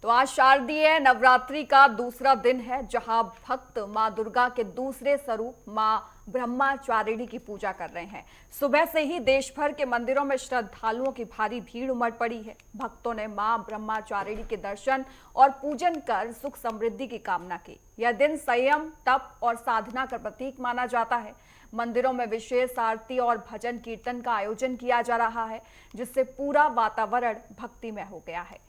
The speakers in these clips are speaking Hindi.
तो आज शारदीय नवरात्रि का दूसरा दिन है, जहां भक्त मां दुर्गा के दूसरे स्वरूप मां ब्रह्मचारिणी की पूजा कर रहे हैं। सुबह से ही देश भर के मंदिरों में श्रद्धालुओं की भारी भीड़ उमड़ पड़ी है। भक्तों ने मां ब्रह्मचारिणी के दर्शन और पूजन कर सुख समृद्धि की कामना की। यह दिन संयम, तप और साधना का प्रतीक माना जाता है। मंदिरों में विशेष आरती और भजन कीर्तन का आयोजन किया जा रहा है, जिससे पूरा वातावरण भक्तिमय हो गया है।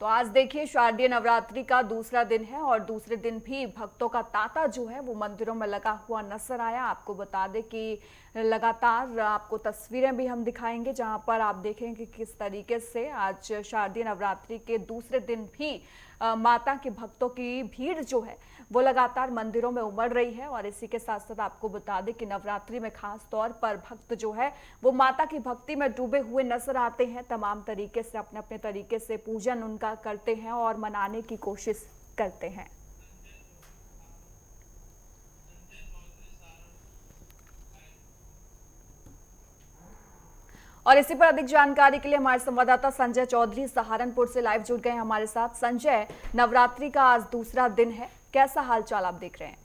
तो आज देखिए, शारदीय नवरात्रि का दूसरा दिन है और दूसरे दिन भी भक्तों का तांता जो है वो मंदिरों में लगा हुआ नजर आया। आपको बता दें कि लगातार आपको तस्वीरें भी हम दिखाएंगे, जहां पर आप देखेंगे कि किस तरीके से आज शारदीय नवरात्रि के दूसरे दिन भी माता के भक्तों की भीड़ जो है वो लगातार मंदिरों में उमड़ रही है। और इसी के साथ साथ आपको बता दें कि नवरात्रि में खास तौर पर भक्त जो है वो माता की भक्ति में डूबे हुए नजर आते हैं। तमाम तरीके से अपने अपने तरीके से पूजन उनका करते हैं और मनाने की कोशिश करते हैं। और इसी पर अधिक जानकारी के लिए हमारे संवाददाता संजय चौधरी सहारनपुर से लाइव जुड़ गए हैं हमारे साथ। संजय, नवरात्रि का आज दूसरा दिन है, कैसा हालचाल आप देख रहे हैं?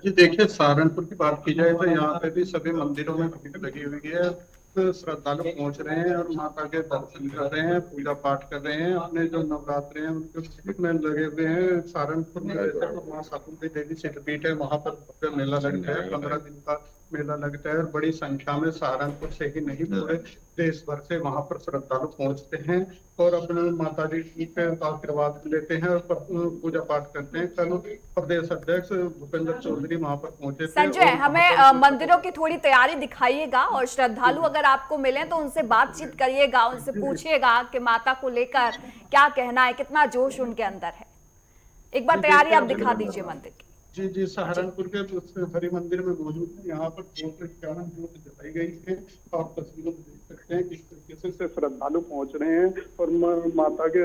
जी देखिए, सहारनपुर की बात की जाए तो यहाँ पे भी सभी मंदिरों में भीड़ लगी हुई है। तो श्रद्धालु पहुंच रहे हैं और माता के दर्शन कर रहे हैं, पूजा पाठ कर रहे हैं, अपने जो नवरात्रे हैं उनके में लगे हुए हैं। सहारनपुर में ऐसे तो माँ शाकुंतली देवी सिद्धपीठ है, वहां पर भव्य मेला लगता है, 15 दिन का मेला लगता है और बड़ी संख्या में सहारनपुर से ही नहीं पूरे देश भर से वहां पर श्रद्धालु पहुंचते हैं और अपने माता जी के आशीर्वाद लेते हैं और पूजा पाठ करते हैं। कल प्रदेश अध्यक्ष भूपेंद्र चौधरी वहां पर पहुंचे थे संजय, और वहां हमें पर मंदिरों की थोड़ी तैयारी दिखाइएगा और श्रद्धालु अगर आपको मिले तो उनसे बातचीत करिएगा, उनसे पूछिएगा कि माता को लेकर क्या कहना है, कितना जोश उनके अंदर है। एक बार जी तैयारी देखिए आप दिखा दीजिए मंदिर की। जी जी जी। सहारनपुर के उस हरि मंदिर में मौजूद है। यहाँ पर 251 जोत जलाई गई है। आप तस्वीरों में देख सकते हैं किस तरीके से श्रद्धालु पहुंच रहे हैं और माता के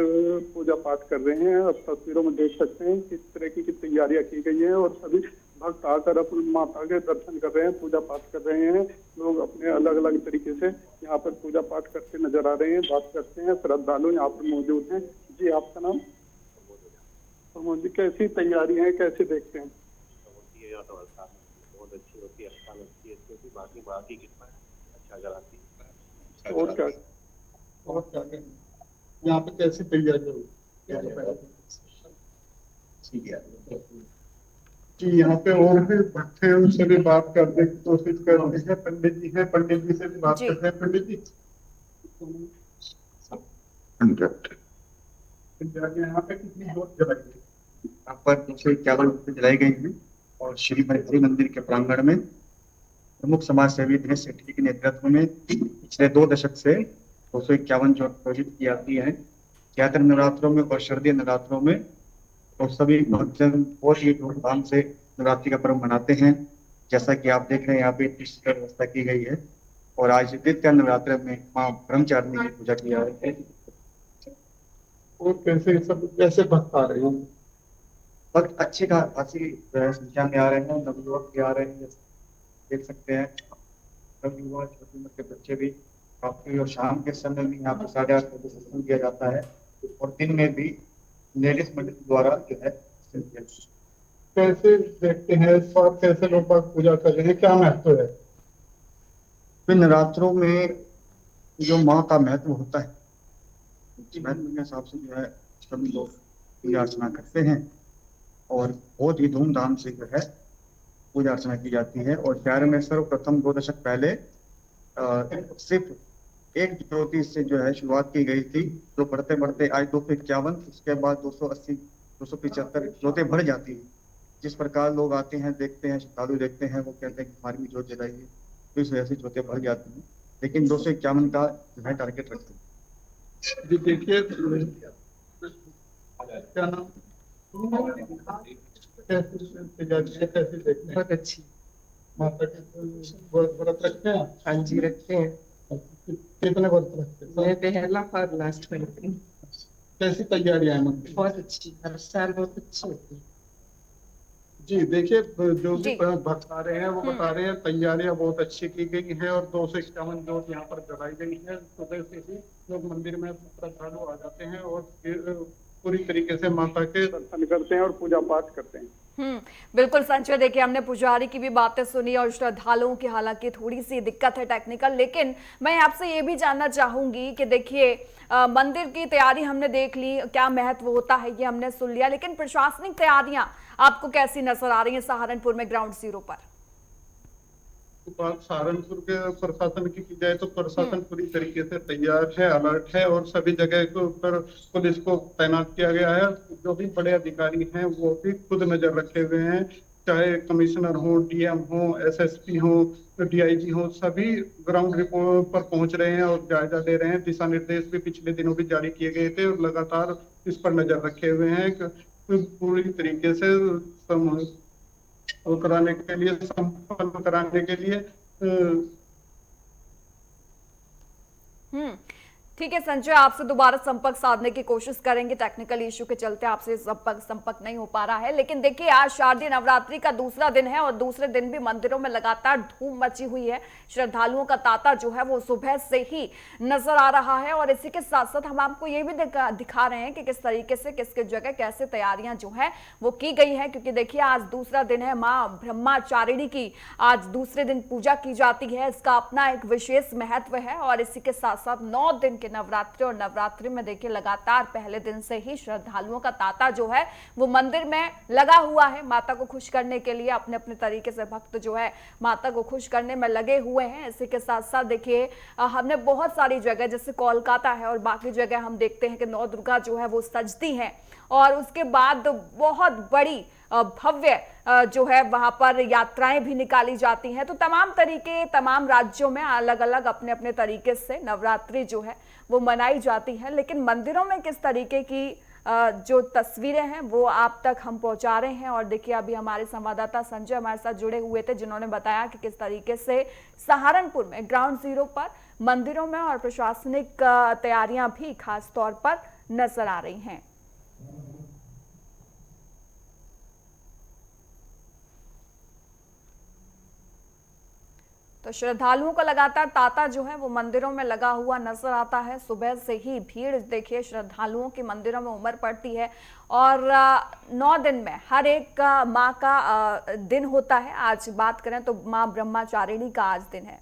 पूजा पाठ कर रहे हैं। आप तस्वीरों में देख सकते हैं किस तरह की तैयारियां की गई हैं और सभी भक्त आकर अपनी माता के दर्शन कर रहे हैं, पूजा पाठ कर रहे हैं। लोग अपने अलग अलग तरीके से यहाँ पर पूजा पाठ करते नजर आ रहे हैं, बात करते हैं। श्रद्धालु यहाँ पर मौजूद हैं। जी, आपका नाम? प्रमोद जी, कैसी तैयारी है, कैसे देखते हैं? होती है या तो बहुत अच्छी होती है, अच्छा लगती है, क्योंकि बाकी बाकी कितना अच्छा कराती है। और क्या यहाँ पे कैसी तैयारी होगी? ठीक है जी, यहाँ पे और भी भक्त हैं, उनसे भी बात करने की कोशिश कर रहे हैं। पंडित जी हैं, पंडित जी से भी बात जी। करते हैं। पंडित जी, यहाँ पे कितनी जोत जलाई है? यहाँ पर 251 जलाई गई है और श्री हरि मंदिर के प्रांगण में प्रमुख समाज सेवी दिनेश सेठी के नेतृत्व में पिछले 2 दशक से 251 जो आयोजित की जाती है। चैत्र नवरात्रों में और शारदीय नवरात्रों में तो सभी भक्तजन बहुत ही धूमधाम से नवरात्रि का पर्व मनाते हैं। जैसा कि आप देख रहे हैं, यहाँ पे टिस्ट की व्यवस्था की गई है और आज द्वितीय नवरात्र में माँ ब्रह्मचारिणी की पूजा की जा रही है। और कैसे सब कैसे भक्त आ रहे हैं? वक्त अच्छी खासी संख्या में आ रहे हैं, नवयुवक भी आ रहे हैं, देख सकते हैं। नवयुवक, छोटी उम्र के बच्चे भी काफी, और शाम के समय में यहाँ पर 8:30 बजे सत्संग किया जाता है और दिन में भी लेडीज मंडल द्वारा जो है कैसे देखते हैं इस बार, कैसे लोग बाग पूजा कर रहे हैं, क्या महत्व है? फिर नवरात्रों में जो माँ का महत्व होता है, उस महत्व के हिसाब से जो है सभी लोग पूजा अर्चना करते हैं और बहुत ही धूमधाम से जो है पूजा अर्चना की जाती है। और शहर में सर्वप्रथम 2 दशक पहले सिर्फ एक ज्योति से जो है शुरुआत की गई थी, जो बढ़ते बढ़ते आज 251, उसके बाद 280, 275 ज्योतें बढ़ जाती है। जिस प्रकार लोग आते हैं, देखते हैं, श्रद्धालु देखते हैं, वो कहते हैं कि हमारी भी जोत जलाई है, तो इस वजह से ज्योतें बढ़ जाती हैं। लेकिन 251 का जो है टारगेट रखते हैं। जी देखिए, क्या नाम? कैसे तैयारी है, कैसे देखते हैं? बहुत अच्छी। माता के व्रत रखते हैं? हाँ जी, रखते हैं। कितने व्रत रखते हैं? मैं पहला और लास्ट में रखती हूँ। कैसी तैयारी है मंदिर? बहुत अच्छी, हर साल बहुत अच्छी होती है। जी देखिए, जो भी जी। भक्त आ रहे हैं वो बता रहे हैं तैयारियां बहुत अच्छी की गई हैं और 251 जोत यहाँ पर जलाई गई है। सुबह से ही लोग मंदिर में श्रद्धालु आ जाते हैं और फिर पूरी तरीके से माता के दर्शन करते हैं और पूजा पाठ करते हैं। बिल्कुल संजय, देखिए हमने पुजारी की भी बातें सुनी और श्रद्धालुओं की हालांकि थोड़ी सी दिक्कत है टेक्निकल, लेकिन मैं आपसे ये भी जानना चाहूंगी कि देखिए मंदिर की तैयारी हमने देख ली, क्या महत्व होता है ये हमने सुन लिया, लेकिन प्रशासनिक तैयारियां आपको कैसी नजर आ रही हैं सहारनपुर में ग्राउंड जीरो पर? बात सहारनपुर के प्रशासन की जाए तो प्रशासन पूरी तरीके से तैयार है, अलर्ट है और सभी जगह के ऊपर पुलिस को तैनात किया गया है। जो भी बड़े अधिकारी हैं वो भी खुद नजर रखे हुए हैं, चाहे कमिश्नर हो, डीएम हो, एसएसपी हो, डीआईजी हो, सभी ग्राउंड रिपोर्ट पर पहुंच रहे हैं और जायजा ले रहे हैं। दिशा निर्देश भी पिछले दिनों भी जारी किए गए थे और लगातार इस पर नजर रखे हुए हैं पूरी तरीके से कराने के लिए, संपन्न कराने के लिए। हम्म ठीक है संजय, आपसे दोबारा संपर्क साधने की कोशिश करेंगे, टेक्निकल इश्यू के चलते आपसे संपर्क नहीं हो पा रहा है। लेकिन देखिए आज शारदीय नवरात्रि का दूसरा दिन है और दूसरे दिन भी मंदिरों में लगातार धूम मची हुई है। श्रद्धालुओं का तांता जो है वो सुबह से ही नजर आ रहा है और इसी के साथ साथ हम आपको ये भी दिखा रहे हैं कि किस तरीके से किसकी जगह कैसे तैयारियां जो है वो की गई है। क्योंकि देखिए आज दूसरा दिन है, माँ ब्रह्मचारिणी की आज दूसरे दिन पूजा की जाती है, इसका अपना एक विशेष महत्व है। और इसी के साथ साथ 9 दिन के नवरात्रि और नवरात्रि में देखिए लगातार पहले दिन से ही श्रद्धालुओं का तांता जो है वो मंदिर में लगा हुआ है। माता को खुश करने के लिए अपने अपने तरीके से भक्त जो है माता को खुश करने में लगे हुए हैं। इसी के साथ साथ देखिए हमने बहुत सारी जगह जैसे कोलकाता है और बाकी जगह हम देखते हैं कि नौ दुर्गा जो है वो सजती हैं और उसके बाद बहुत बड़ी भव्य जो है वहां पर यात्राएं भी निकाली जाती हैं। तो तमाम तरीके तमाम राज्यों में अलग अलग अपने अपने तरीके से नवरात्रि जो है वो मनाई जाती है। लेकिन मंदिरों में किस तरीके की जो तस्वीरें हैं वो आप तक हम पहुंचा रहे हैं। और देखिए अभी हमारे संवाददाता संजय हमारे साथ जुड़े हुए थे जिन्होंने बताया कि किस तरीके से सहारनपुर में ग्राउंड जीरो पर मंदिरों में और प्रशासनिक तैयारियां भी खास तौर पर नजर आ रही हैं। तो श्रद्धालुओं का लगातार तांता जो है वो मंदिरों में लगा हुआ नजर आता है। सुबह से ही भीड़ देखिए श्रद्धालुओं की मंदिरों में उमड़ पड़ती है और 9 दिन में हर एक माँ का दिन होता है। आज बात करें तो माँ ब्रह्मचारिणी का आज दिन है।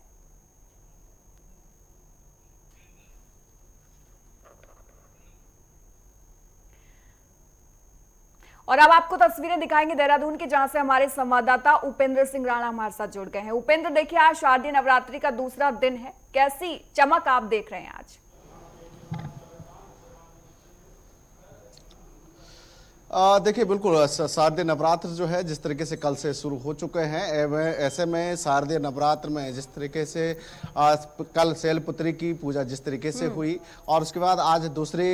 और अब आपको तस्वीरें दिखाएंगे देहरादून की, जहां से हमारे संवाददाता उपेंद्र सिंह राणा हमारे साथ जुड़ गए हैं। उपेंद्र, देखिए आज शारदीय नवरात्रि का दूसरा दिन है, कैसी चमक आप देख रहे हैं आज? देखिए बिल्कुल शारदीय नवरात्र जो है जिस तरीके से कल से शुरू हो चुके हैं, ऐसे में शारदीय नवरात्र में जिस तरीके से कल शैलपुत्री की पूजा जिस तरीके से हुई और उसके बाद आज दूसरी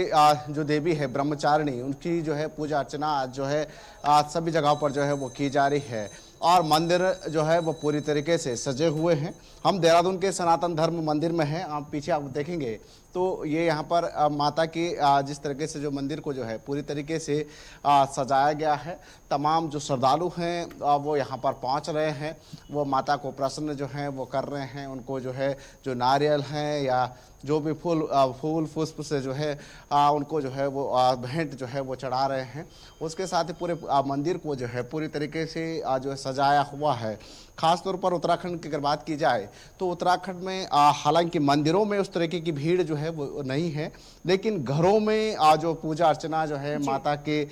जो देवी है ब्रह्मचारिणी, उनकी जो है पूजा अर्चना आज जो है सभी जगहों पर जो है वो की जा रही है और मंदिर जो है वो पूरी तरीके से सजे हुए हैं। हम देहरादून के सनातन धर्म मंदिर में हैं, आप पीछे आप देखेंगे तो ये यहाँ पर माता की जिस तरीके से जो मंदिर को जो है पूरी तरीके से सजाया गया है। तमाम जो श्रद्धालु हैं वो यहाँ पर पहुँच रहे हैं, वो माता को प्रसन्न जो हैं वो कर रहे हैं। उनको जो है जो नारियल हैं या जो भी फूल पुष्प से जो है उनको जो है वो भेंट जो है वो चढ़ा रहे हैं। उसके साथ ही पूरे मंदिर को जो है पूरी तरीके से जो है सजाया हुआ है। खास तौर पर उत्तराखंड की अगर बात की जाए तो उत्तराखंड में हालांकि मंदिरों में उस तरीके की भीड़ जो है वो नहीं है, लेकिन घरों में जो पूजा अर्चना जो है माता के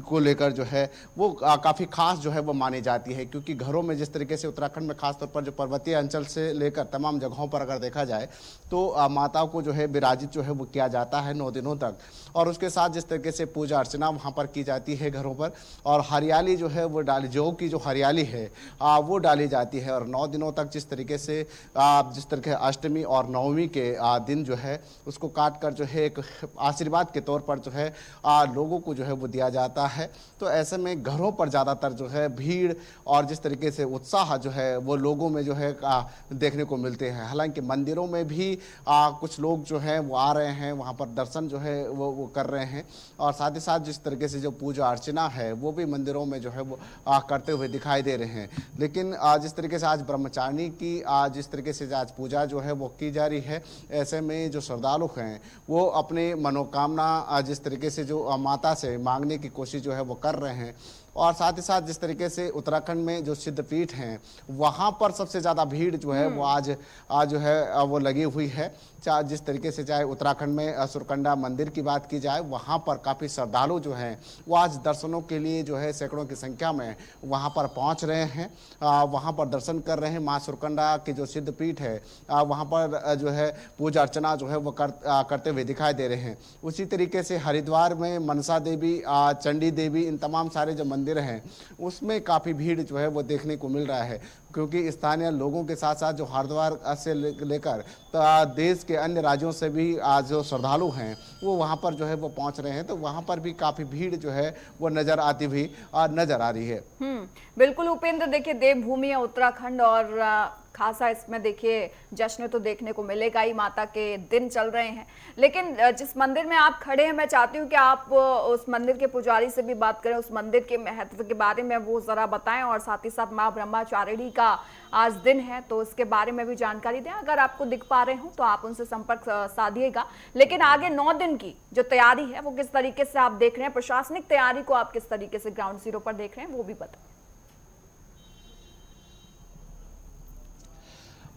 को लेकर जो है वो काफ़ी खास जो है वो मानी जाती है। क्योंकि घरों में जिस तरीके से उत्तराखंड में खासतौर पर जो पर्वतीय अंचल से लेकर तमाम जगहों पर अगर देखा जाए तो माता को जो है विराजित जो है वो किया जाता है 9 दिनों तक। और उसके साथ जिस तरीके से पूजा अर्चना वहाँ पर की जाती है घरों पर, और हरियाली जो है वो डाली, जौ की जो हरियाली है वो डाली जाती है। और 9 दिनों तक जिस तरीके से जिस तरह अष्टमी और नवमी के दिन जो है उसको काट कर जो है एक आशीर्वाद के तौर पर जो है लोगों को जो है वो दिया जाता है। तो ऐसे में घरों पर ज़्यादातर जो है भीड़ और जिस तरीके से उत्साह जो है वो लोगों में जो है देखने को मिलते हैं। हालांकि मंदिरों में भी कुछ लोग जो हैं वो आ रहे हैं, वहाँ पर दर्शन जो है वो कर रहे हैं। और साथ ही साथ जिस तरीके से जो पूजा अर्चना है वो भी मंदिरों में जो है वो करते हुए दिखाई दे रहे हैं। लेकिन जिस तरीके से आज ब्रह्मचारिणी की जिस तरीके से आज पूजा जो है वो की जा रही है, ऐसे में जो श्रद्धालु हैं वो अपनी मनोकामना जिस तरीके से जो माता से मांगने की कोशिश जो है वो कर रहे हैं। और साथ ही साथ जिस तरीके से उत्तराखंड में जो सिद्धपीठ हैं वहाँ पर सबसे ज़्यादा भीड़ जो है वो आज जो है वो लगी हुई है। जिस तरीके से चाहे उत्तराखंड में सुरकंडा मंदिर की बात की जाए, वहाँ पर काफ़ी श्रद्धालु जो हैं वो आज दर्शनों के लिए जो है सैकड़ों की संख्या में वहाँ पर पहुँच रहे हैं, वहाँ पर दर्शन कर रहे हैं। माँ सुरकंडा की जो सिद्धपीठ है वहाँ पर जो है पूजा अर्चना जो है वो करते हुए दिखाई दे रहे हैं। उसी तरीके से हरिद्वार में मनसा देवी, चंडी देवी, इन तमाम सारे जो मंदिर हैं उसमें काफ़ी भीड़ जो है वो देखने को मिल रहा है, क्योंकि स्थानीय लोगों के साथ साथ जो हरिद्वार से लेकर देश के अन्य राज्यों से भी आज जो श्रद्धालु हैं वो वहाँ पर जो है वो पहुँच रहे हैं। तो वहाँ पर भी काफ़ी भीड़ जो है वो नज़र आती हुई नज़र आ रही है। बिल्कुल उपेंद्र, देखिए देवभूमि है उत्तराखंड और खासा इसमें देखिए जश्न तो देखने को मिलेगा ही, माता के दिन चल रहे हैं। लेकिन जिस मंदिर में आप खड़े हैं, मैं चाहती हूँ कि आप उस मंदिर के पुजारी से भी बात करें, उस मंदिर के महत्व के बारे में वो जरा बताएं, और साथ ही साथ माँ ब्रह्मचारिणी का आज दिन है तो इसके बारे में भी जानकारी दें। अगर आपको दिख पा रहे हो तो आप उनसे संपर्क साधिएगा। लेकिन आगे 9 दिन की जो तैयारी है वो किस तरीके से आप देख रहे हैं, प्रशासनिक तैयारी को आप किस तरीके से ग्राउंड जीरो पर देख रहे हैं, वो भी बताएं।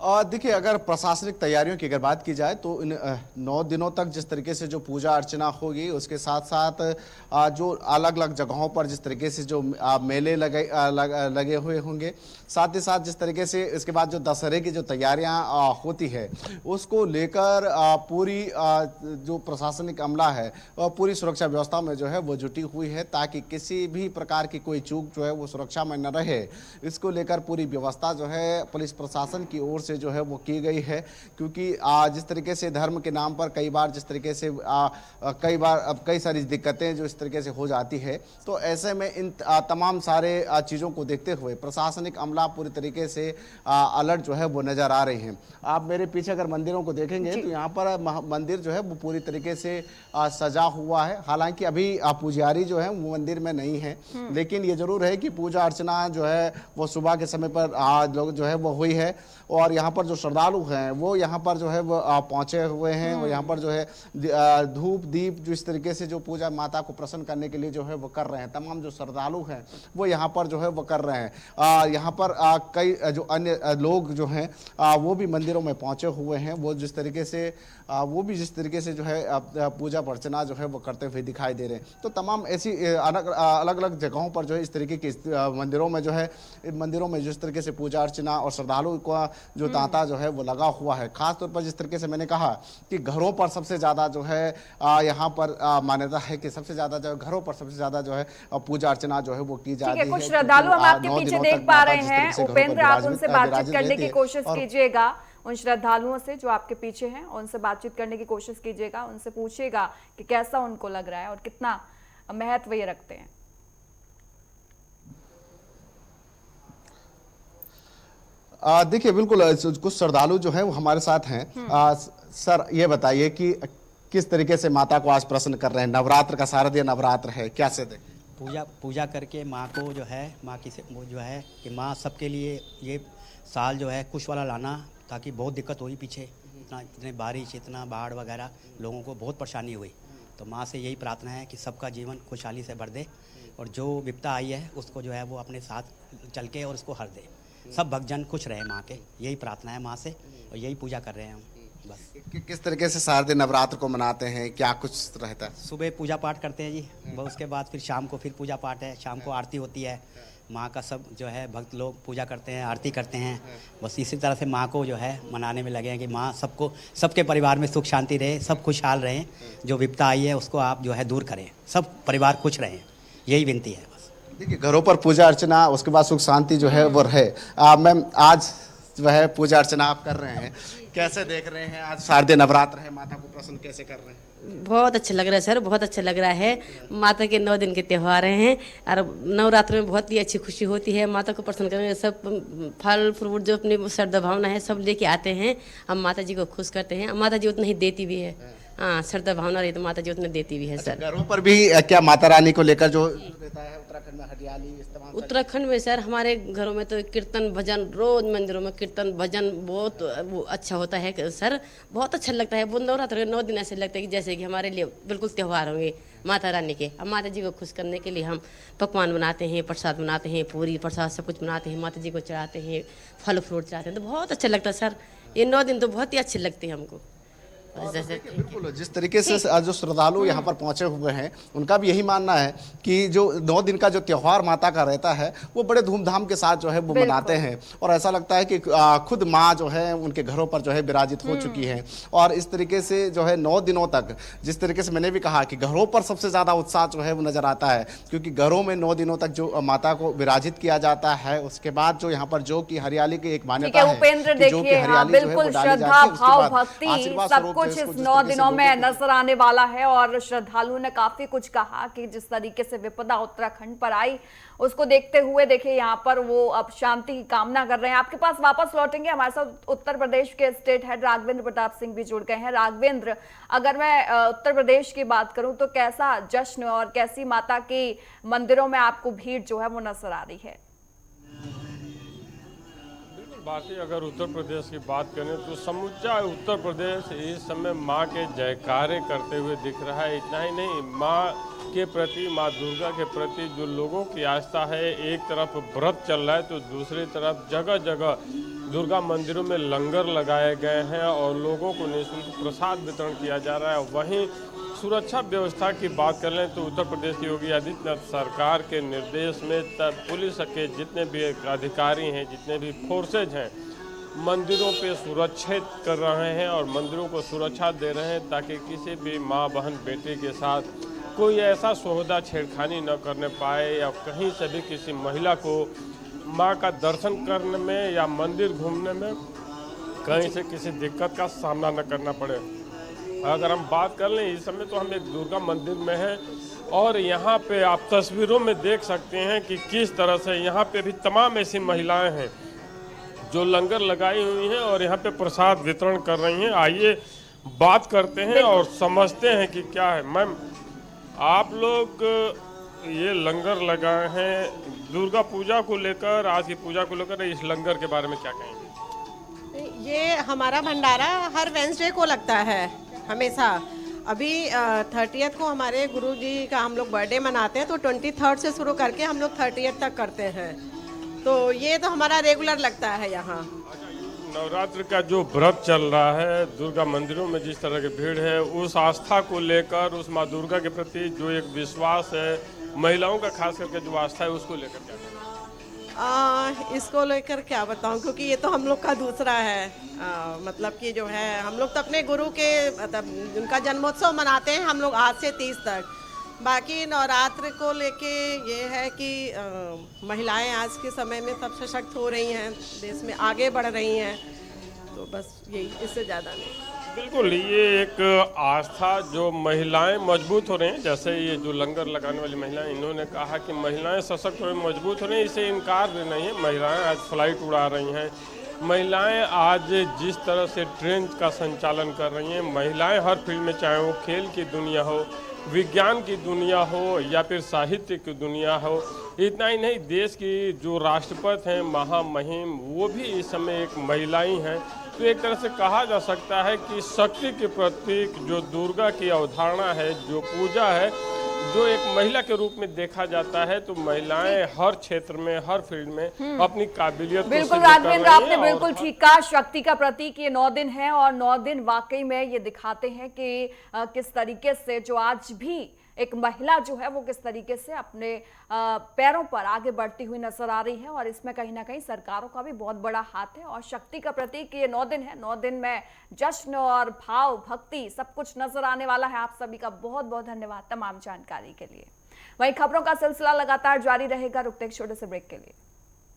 देखिए, अगर प्रशासनिक तैयारियों की अगर बात की जाए तो इन 9 दिनों तक जिस तरीके से जो पूजा अर्चना होगी, उसके साथ साथ जो अलग अलग जगहों पर जिस तरीके से जो मेले लगे हुए होंगे, साथ ही साथ जिस तरीके से इसके बाद जो दशहरे की जो तैयारियां होती है उसको लेकर पूरी जो प्रशासनिक अमला है पूरी सुरक्षा व्यवस्था में जो है वो जुटी हुई है, ताकि किसी भी प्रकार की कोई चूक जो है वो सुरक्षा में न रहे। इसको लेकर पूरी व्यवस्था जो है पुलिस प्रशासन की ओर से जो है वो की गई है। क्योंकि जिस तरीके से धर्म के नाम पर कई बार जिस तरीके से कई सारी दिक्कतें जो इस तरीके से हो जाती है, तो ऐसे में इन तमाम सारे चीज़ों को देखते हुए प्रशासनिक अमला पूरी तरीके से अलर्ट जो है वो नज़र आ रही हैं। आप मेरे पीछे अगर मंदिरों को देखेंगे तो यहाँ पर मंदिर जो है वो पूरी तरीके से सजा हुआ है। हालांकि अभी पुजारी जो है वो मंदिर में नहीं है, लेकिन ये जरूर है कि पूजा अर्चना जो है वो सुबह के समय पर लोग जो है वो हुई है। और यहाँ पर जो श्रद्धालु हैं वो यहाँ पर जो है वो पहुँचे हुए हैं और यहाँ पर जो है धूप दीप जो इस तरीके से जो पूजा माता को प्रसन्न करने के लिए जो है वो कर रहे हैं। तमाम जो श्रद्धालु हैं वो यहाँ पर जो है वो कर रहे हैं। यहाँ पर कई जो अन्य लोग जो हैं वो भी मंदिरों में पहुँचे हुए हैं। वो जिस तरीके से जो है पूजा अर्चना जो है वो करते हुए दिखाई दे रहे हैं। तो तमाम ऐसी अलग अलग जगहों पर जो है इस तरीके की मंदिरों में जो है इन मंदिरों में जिस तरीके से पूजा अर्चना और श्रद्धालु का जो तांता जो है वो लगा हुआ है। खास तौर पर जिस तरीके से मैंने कहा कि घरों पर सबसे ज़्यादा जो है यहाँ पर मान्यता है कि सबसे ज़्यादा जो घरों पर सबसे ज़्यादा जो है पूजा अर्चना जो है वो की जाती है। कुछ श्रद्धालु हम आपके पीछे देख पा रहे हैं। उपेंद्र, आप उनसे बातचीत करने की कोशिश कीजिएगा, उन श्रद्धालुओं से जो आपके पीछे हैं उनसे बातचीत करने की कोशिश कीजिएगा, उनसे पूछिएगा कि कैसा उनको लग रहा है और कितना महत्व ये रखते हैं। देखिए, बिल्कुल कुछ श्रद्धालु जो है वो हमारे साथ हैं। सर, ये बताइए कि किस तरीके से माता को आज प्रसन्न कर रहे हैं। नवरात्र का शारदीय नवरात्र है, क्या से पूजा करके माँ को जो है माँ की वो जो है कि माँ सबके लिए ये साल जो है खुश वाला लाना, ताकि बहुत दिक्कत हुई पीछे, इतने बारिश, इतना बाढ़ वगैरह, लोगों को बहुत परेशानी हुई। तो माँ से यही प्रार्थना है कि सबका जीवन खुशहाली से भर दे और जो विपदा आई है उसको जो है वो अपने साथ चल के और उसको हर दे। सब भक्तजन खुश रहे माँ के, यही प्रार्थना है माँ से और यही पूजा कर रहे हैं हम। बस किस तरीके से शारदीय नवरात्र को मनाते हैं, क्या कुछ रहता है? सुबह पूजा पाठ करते हैं जी, उसके बाद फिर शाम को फिर पूजा पाठ है, शाम को आरती होती है। माँ का सब जो है भक्त लोग पूजा करते हैं, आरती करते हैं। बस इसी तरह से माँ को जो है मनाने में लगे हैं कि माँ सबको, सबके परिवार में सुख शांति रहे, सब खुशहाल रहें। जो विपदा आई है उसको आप जो है दूर करें, सब परिवार खुश रहें, यही विनती है। देखिए घरों पर पूजा अर्चना, उसके बाद सुख शांति जो है वो रहे। मैम आज जो है पूजा अर्चना आप कर रहे हैं, कैसे देख रहे हैं? आज शारदीय नवरात्र है, माता को प्रसन्न कैसे कर रहे हैं? बहुत अच्छा लग रहा है सर, बहुत अच्छा लग रहा है। माता के 9 दिन के त्यौहार हैं और नवरात्र में बहुत ही अच्छी खुशी होती है। माता को प्रसन्न करने सब फल फ्रूट जो अपनी श्रद्धा भावना है सब लेके आते हैं, हम माता जी को खुश करते हैं। माता जी उतना ही देती भी है, हाँ श्रद्धा भावना रही तो माता जी उतना देती भी है सर। घरों पर भी क्या माता रानी को लेकर जो रहता है उत्तराखंड में हरियाली इस तमाम उत्तराखंड में सर हमारे घरों में तो कीर्तन भजन, रोज मंदिरों में कीर्तन भजन बहुत वो अच्छा होता है सर, बहुत अच्छा लगता है। वो नवरात्र के 9 दिन ऐसे लगता है कि जैसे कि हमारे लिए बिल्कुल त्यौहार होंगे माता रानी के। अब माता जी को खुश करने के लिए हम पकवान बनाते हैं, प्रसाद बनाते हैं, पूरी प्रसाद सब कुछ बनाते हैं, माता जी को चढ़ाते हैं, फल फ्रूट चढ़ाते हैं, तो बहुत अच्छा लगता है सर। ये 9 दिन तो बहुत ही अच्छे लगते हैं हमको। जैसे बिल्कुल जिस तरीके से जो श्रद्धालु यहाँ पर पहुंचे हुए हैं उनका भी यही मानना है कि जो 9 दिन का जो त्योहार माता का रहता है वो बड़े धूमधाम के साथ जो है वो मनाते हैं, और ऐसा लगता है कि खुद माँ जो है उनके घरों पर जो है विराजित हो चुकी है। और इस तरीके से जो है 9 दिनों तक, जिस तरीके से मैंने भी कहा कि घरों पर सबसे ज़्यादा उत्साह जो है वो नज़र आता है, क्योंकि घरों में 9 दिनों तक जो माता को विराजित किया जाता है, उसके बाद जो यहाँ पर जो कि हरियाली की एक मान्यता है, उपेंद्र कि जो कि देखिए, हाँ, हरियाली जो है वो बिल्कुल डाली जाती श्रद्धा है, उसके भाव बाद भक्ति आशीर्वाद सब स्वरूप कुछ जो इस इसको जिस 9 तरीके से दिनों में लोगों को- नजर आने वाला है। और श्रद्धालुओं ने काफी कुछ कहा कि जिस तरीके से विपदा उत्तराखंड पर आई उसको देखते हुए देखिए यहाँ पर वो अब शांति की कामना कर रहे हैं। आपके पास वापस लौटेंगे, हमारे साथ उत्तर प्रदेश के स्टेट हेड राघवेंद्र प्रताप सिंह भी जुड़ गए हैं। राघवेंद्र, अगर मैं उत्तर प्रदेश की बात करूं तो कैसा जश्न और कैसी माता की मंदिरों में आपको भीड़ जो है वो नजर आ रही है? बाकी अगर उत्तर प्रदेश की बात करें तो समूचा उत्तर प्रदेश इस समय माँ के जयकारे करते हुए दिख रहा है। इतना ही नहीं, माँ के प्रति, माँ दुर्गा के प्रति जो लोगों की आस्था है, एक तरफ व्रत चल रहा है तो दूसरी तरफ जगह जगह दुर्गा मंदिरों में लंगर लगाए गए हैं और लोगों को निःशुल्क प्रसाद वितरण किया जा रहा है। वहीं सुरक्षा व्यवस्था की बात कर लें तो उत्तर प्रदेश की योगी आदित्यनाथ सरकार के निर्देश में पुलिस के जितने भी अधिकारी हैं, जितने भी फोर्सेज हैं, मंदिरों पे सुरक्षित कर रहे हैं और मंदिरों को सुरक्षा दे रहे हैं ताकि किसी भी माँ बहन बेटे के साथ कोई ऐसा सोहदा छेड़खानी न करने पाए या कहीं से भी किसी महिला को माँ का दर्शन करने में या मंदिर घूमने में कहीं से किसी दिक्कत का सामना न करना पड़े। अगर हम बात कर लें इस समय तो हम एक दुर्गा मंदिर में हैं और यहाँ पे आप तस्वीरों में देख सकते हैं कि किस तरह से यहाँ पे भी तमाम ऐसी महिलाएं हैं जो लंगर लगाई हुई हैं और यहाँ पे प्रसाद वितरण कर रही हैं। आइए बात करते हैं और समझते हैं कि क्या है। मैम, आप लोग ये लंगर लगाए हैं दुर्गा पूजा को लेकर, आज की पूजा को लेकर, इस लंगर के बारे में क्या कहेंगे? ये हमारा भंडारा हर वेंसडे को लगता है हमेशा। अभी 30th को हमारे गुरुजी का हम लोग बर्थडे मनाते हैं तो 23rd से शुरू करके हम लोग 30th तक करते हैं, तो ये तो हमारा रेगुलर लगता है यहाँ। नवरात्र का जो व्रत चल रहा है, दुर्गा मंदिरों में जिस तरह की भीड़ है, उस आस्था को लेकर, उस माँ दुर्गा के प्रति जो एक विश्वास है, महिलाओं का खास करके जो आस्था है, उसको लेकर क्या कहना? इसको लेकर क्या बताऊं, क्योंकि ये तो हम लोग का दूसरा है। मतलब कि जो है हम लोग तो अपने गुरु के मतलब उनका जन्मोत्सव मनाते हैं हम लोग आज से 30 तक। बाकी नवरात्र को लेके ये है कि महिलाएं आज के समय में सब सशक्त हो रही हैं, देश में आगे बढ़ रही हैं, तो बस यही, इससे ज़्यादा नहीं। बिल्कुल, ये एक आस्था जो महिलाएं मजबूत हो रही हैं, जैसे ये जो लंगर लगाने वाली महिलाएं, इन्होंने कहा कि महिलाएं सशक्त हो रही, मजबूत हो रही हैं, इसे इनकार भी नहीं है। महिलाएं आज फ्लाइट उड़ा रही हैं, महिलाएं आज जिस तरह से ट्रेन का संचालन कर रही हैं, महिलाएं हर फील्ड में, चाहे वो खेल की दुनिया हो, विज्ञान की दुनिया हो या फिर साहित्य की दुनिया हो। इतना ही नहीं, देश की जो राष्ट्रपति हैं महामहिम, वो भी इस समय एक महिला ही हैं। तो एक तरह से कहा जा सकता है कि शक्ति के प्रतीक जो दुर्गा की अवधारणा है, जो पूजा है, जो एक महिला के रूप में देखा जाता है, तो महिलाएं हर क्षेत्र में, हर फील्ड में अपनी काबिलियत को बिल्कुल सिद्ध कर राघवेंद्र, रही आपने हैं। बिल्कुल ठीक कहा, शक्ति का प्रतीक ये 9 दिन है और 9 दिन वाकई में ये दिखाते हैं कि किस तरीके से जो आज भी एक महिला जो है वो किस तरीके से अपने पैरों पर आगे बढ़ती हुई नजर आ रही है और इसमें कहीं ना कहीं सरकारों का भी बहुत बड़ा हाथ है और शक्ति का प्रतीक ये 9 दिन है। 9 दिन में जश्न और भाव भक्ति सब कुछ नजर आने वाला है। आप सभी का बहुत बहुत धन्यवाद तमाम जानकारी के लिए। वहीं खबरों का सिलसिला लगातार जारी रहेगा। रुकते एक छोटे से ब्रेक के लिए।